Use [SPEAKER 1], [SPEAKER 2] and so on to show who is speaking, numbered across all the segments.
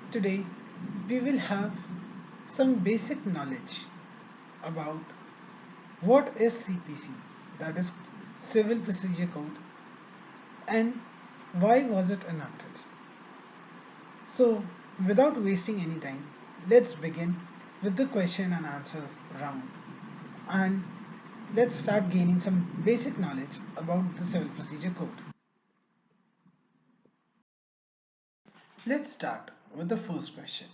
[SPEAKER 1] Today, we will have some basic knowledge about what is CPC, that is Civil Procedure Code, and why was it enacted. So, without wasting any time, let's begin with the question and answer round and let's start gaining some basic knowledge about the Civil Procedure Code. Let's start with the first question,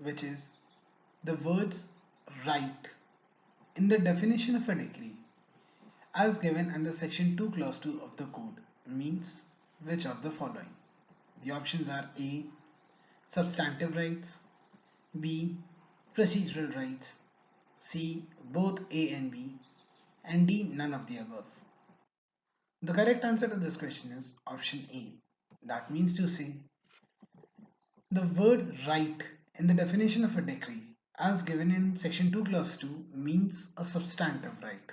[SPEAKER 1] which is the words right in the definition of a decree as given under section 2 clause 2 of the code means which of the following? The options are A. Substantive rights, B. Procedural rights, C. Both A and B, and D. None of the above. The correct answer to this question is option A. That means to say the word right in the definition of a decree as given in section 2 clause 2 means a substantive right.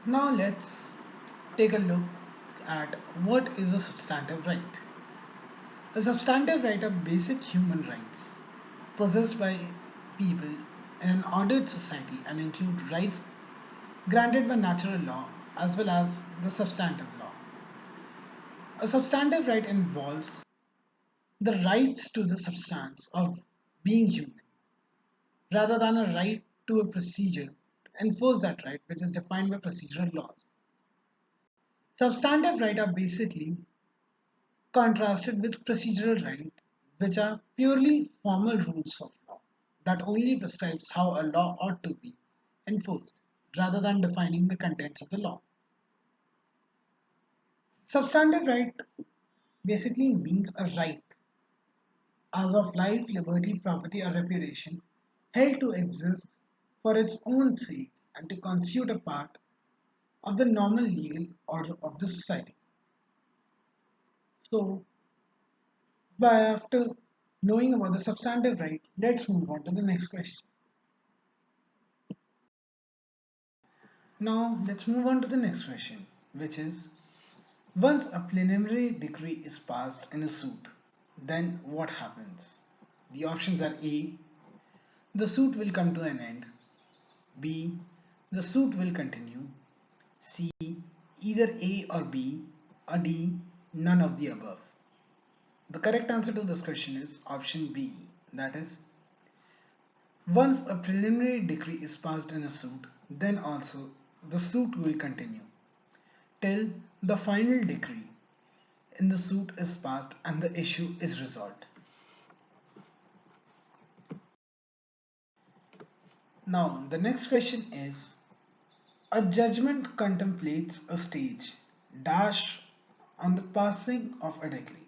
[SPEAKER 1] Now let's take a look at what is a substantive right. A substantive right are basic human rights possessed by people in an ordered society and include rights granted by natural law as well as the substantive law. A substantive right involves the rights to the substance of being human rather than a right to a procedure to enforce that right which is defined by procedural laws. Substantive rights are basically contrasted with procedural rights, which are purely formal rules of law that only prescribes how a law ought to be enforced rather than defining the contents of the law. Substantive right basically means a right as of life, liberty, property, or reputation held to exist for its own sake and to constitute a part of the normal legal order of the society. So, after knowing about the substantive right, let's move on to the next question. Now, let's move on to the next question, which is once a preliminary decree is passed in a suit, then what happens? The options are A. The suit will come to an end. B. The suit will continue. C. Either A or B. Or D. None of the above. The correct answer to this question is option B. That is, once a preliminary decree is passed in a suit, then also the suit will continue till the final decree in the suit is passed and the issue is resolved. Now, the next question is a judgment contemplates a stage dash on the passing of a decree.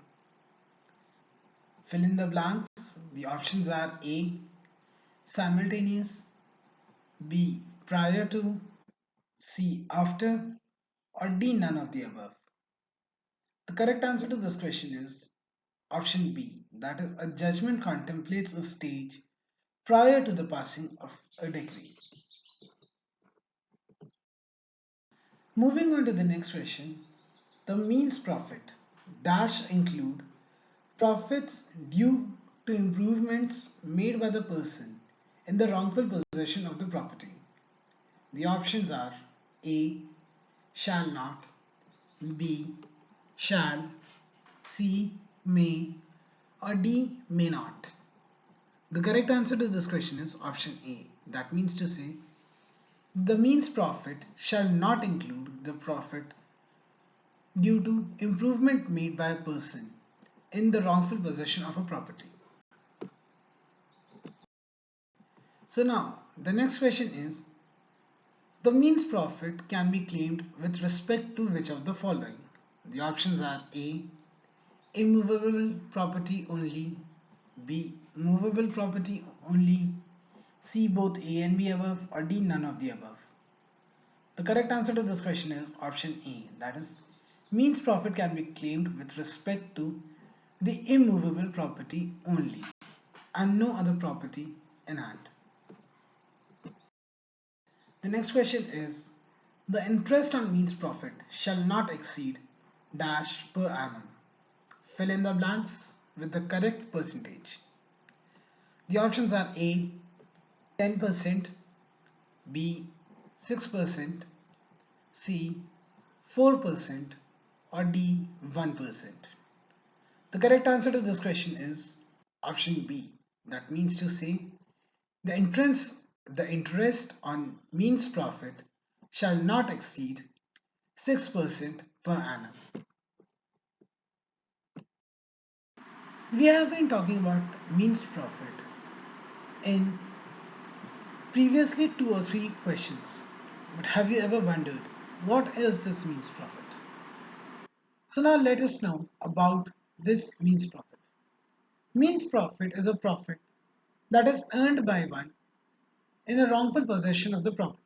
[SPEAKER 1] Fill in the blanks. The options are A. Simultaneous, B. Prior to, C. After, or D. None of the above. The correct answer to this question is option B. That is, a judgment contemplates a stage prior to the passing of a decree. Moving on to the next question, the means profit dash include profits due to improvements made by the person in the wrongful possession of the property. The options are A. Shall not, B. Shall, C. May, or D. May not. The correct answer to this question is option A. That means to say the means profit shall not include the profit due to improvement made by a person in the wrongful possession of a property. So now the next question is the means profit can be claimed with respect to which of the following? The options are A. Immovable property only, B. Movable property only, C. Both A and B above, or D. None of the above. The correct answer to this question is option A. That is, means profit can be claimed with respect to the immovable property only and no other property in hand. The next question is the interest on means profit shall not exceed dash per annum. Fill in the blanks with the correct percentage. The options are A 10%, B 6%, C 4%, or D 1%. The correct answer to this question is option B. That means to say the interest on means profit shall not exceed 6% per annum. We have been talking about means profit in previously two or three questions. But have you ever wondered what is this means profit? So now let us know about this means profit. Means profit is a profit that is earned by one in a wrongful possession of the property.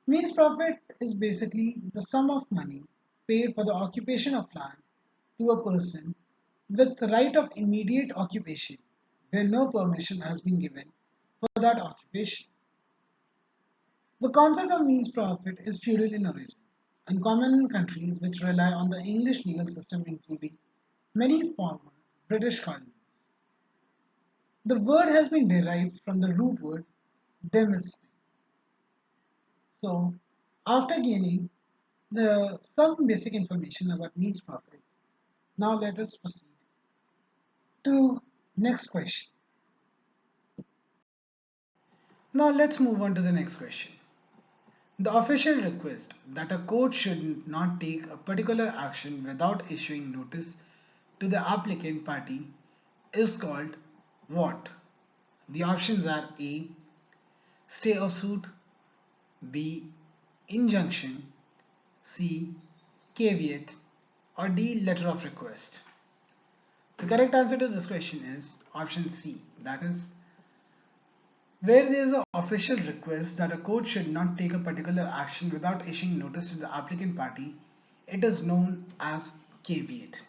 [SPEAKER 1] Means profit is basically the sum of money paid for the occupation of land to a person with the right of immediate occupation where no permission has been given for that occupation. The concept of means profit is feudal in origin and common in countries which rely on the English legal system, including many former British colonies. The word has been derived from the root word demesne. So, after gaining some basic information about means profit, now let us proceed to next question. Now let's move on to the next question. The official request that a court should not take a particular action without issuing notice to the applicant party is called what? The options are A. Stay of suit, B. Injunction, C. Caveat, or D. Letter of request. The correct answer to this question is option C. That is, where there is an official request that a court should not take a particular action without issuing notice to the applicant party, it is known as caveat.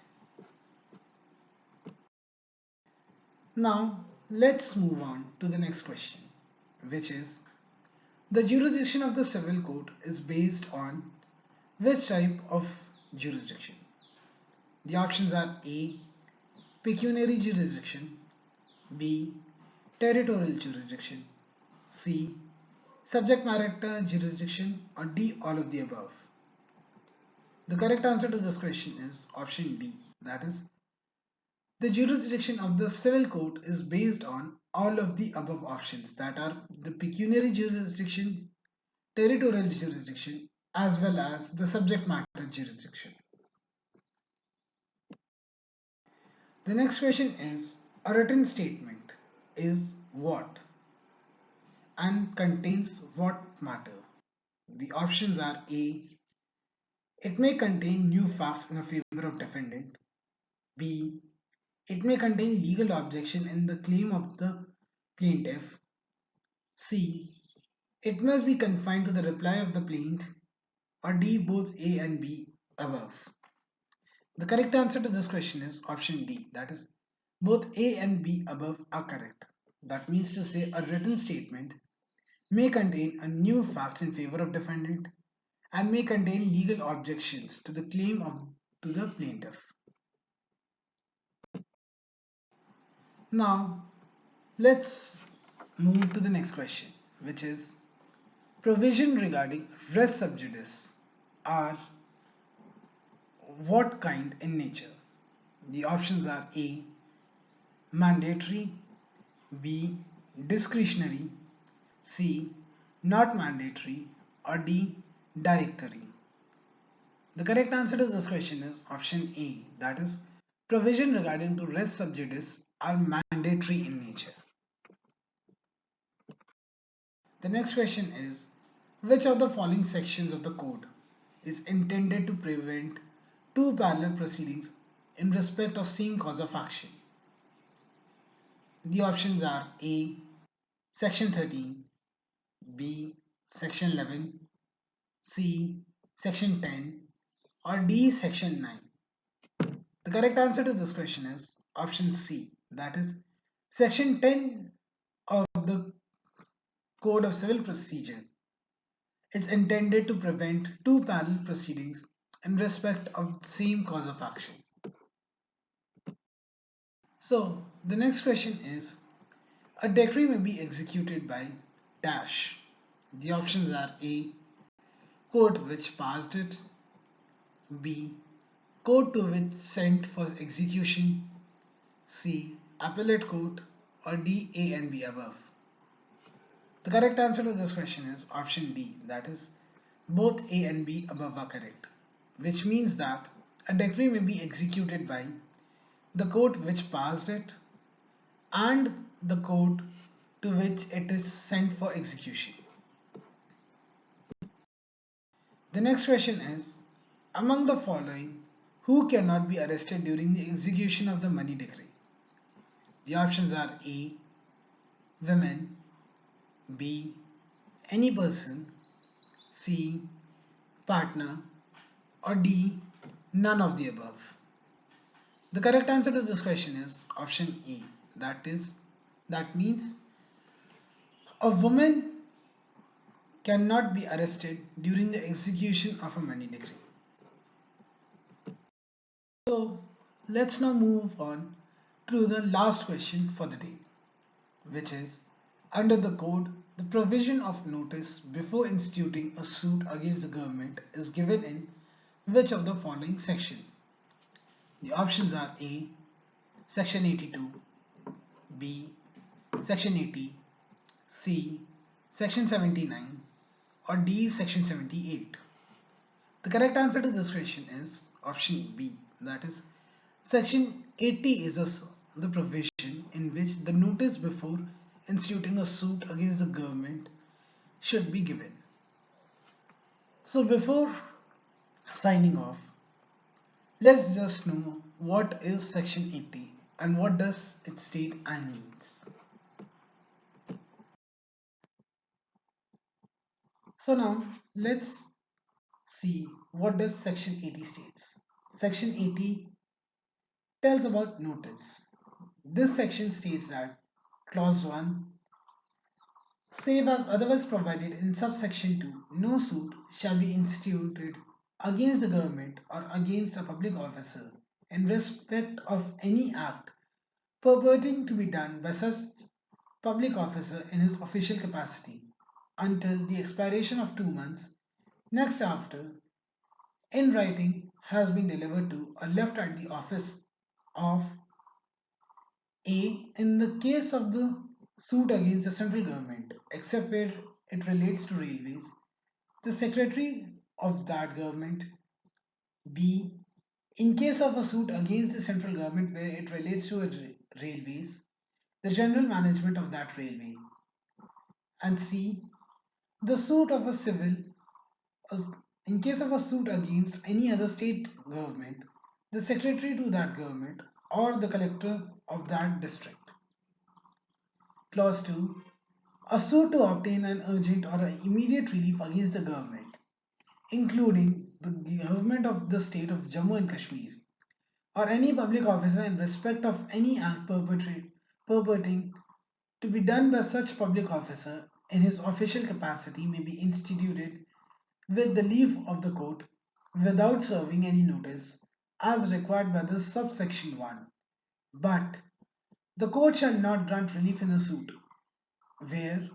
[SPEAKER 1] Now, let's move on to the next question, which is the jurisdiction of the civil court is based on which type of jurisdiction? The options are A. Pecuniary jurisdiction, B. Territorial jurisdiction, C. Subject matter jurisdiction, or D. All of the above. The correct answer to this question is option D. That is, the jurisdiction of the civil court is based on all of the above options, that are the pecuniary jurisdiction, territorial jurisdiction, as well as the subject matter jurisdiction. The next question is a written statement is what and contains what matter? The options are A. It may contain new facts in a favor of defendant. B. It may contain legal objection in the claim of the plaintiff. C. It must be confined to the reply of the plaintiff. Or D. Both A and B above. The correct answer to this question is option D. That is, both A and B above are correct. That means to say a written statement may contain a new facts in favor of defendant and may contain legal objections to the claim of to the plaintiff. Now, let's move to the next question, which is provision regarding res sub judice are what kind in nature? The options are A. Mandatory, B. Discretionary, C. Not mandatory, or D. Directory. The correct answer to this question is option A. That is, provision regarding to res sub judice are mandatory in nature. The next question is, which of the following sections of the code is intended to prevent two parallel proceedings in respect of same cause of action? The options are A. Section 13, B. Section 11, C. Section 10, or D. Section 9. The correct answer to this question is option C. That is, Section 10 of the Code of Civil Procedure is intended to prevent two parallel proceedings in respect of the same cause of action. So the next question is, a decree may be executed by dash. The options are A, court which passed it, B, court to which sent for execution, C, appellate court, or D, A and B above. The correct answer to this question is option D, that is, both A and B above are correct, which means that a decree may be executed by the court which passed it and the court to which it is sent for execution. The next question is, among the following, who cannot be arrested during the execution of the money decree? The options are A, women, B, any person, C, partner, or D, none of the above. The correct answer to this question is option A. That means a woman cannot be arrested during the execution of a money decree. So let's now move on to the last question for the day, which is, under the code, the provision of notice before instituting a suit against the government is given in which of the following section? The options are A, section 82, B, section 80, C, section 79, or D, section 78. The correct answer to this question is option B, that is, section 80 is the provision in which the notice before instituting a suit against the government should be given. So before signing off, let's just know what is section 80 and what does it state and means. So now let's see what does section 80 states. Section 80 tells about notice. This section states that clause 1, save as otherwise provided in subsection 2, no suit shall be instituted against the government or against a public officer in respect of any act purporting to be done by such public officer in his official capacity until the expiration of 2 months next after in writing has been delivered to or left at the office of A in the case of the suit against the central government, except where it relates to railways, the secretary of that government. B, in case of a suit against the central government where it relates to railways, the general management of that railway. And C, the suit of a civil, uh, in case of a suit against any other state government, the secretary to that government or the collector of that district. Clause 2, a suit to obtain an urgent or an immediate relief against the government, including the government of the state of Jammu and Kashmir, or any public officer in respect of any act purporting to be done by such public officer in his official capacity may be instituted with the leave of the court without serving any notice as required by the subsection 1. But the court shall not grant relief in a suit where,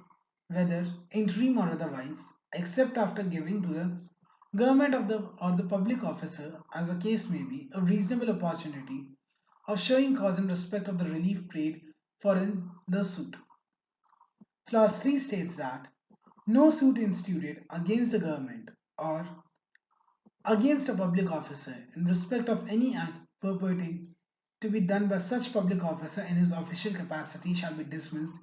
[SPEAKER 1] whether interim or otherwise, except after giving to the government of the or the public officer, as the case may be, a reasonable opportunity of showing cause in respect of the relief paid for in the suit. Clause 3 states that no suit instituted against the government or against a public officer in respect of any act purporting to be done by such public officer in his official capacity shall be dismissed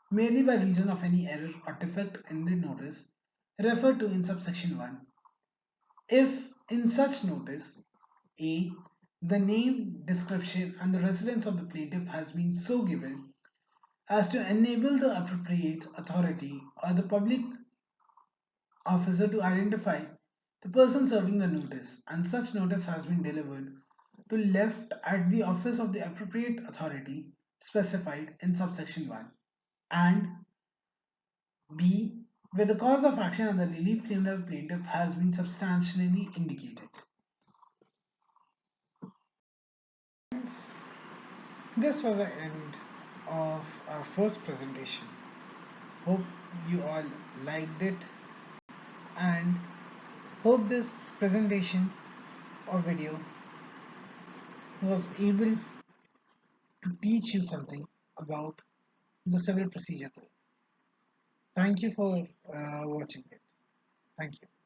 [SPEAKER 1] merely by reason of any error or defect in the notice referred to in subsection 1 if in such notice a the name, description and the residence of the plaintiff has been so given as to enable the appropriate authority or the public officer to identify the person serving the notice, and such notice has been delivered to left at the office of the appropriate authority specified in subsection 1, and B, where the cause of action and the relief claimed by the plaintiff has been substantially indicated. This was the end of our first presentation. Hope you all liked it and hope this presentation or video was able to teach you something about the civil procedure code. Thank you for watching it. Thank you.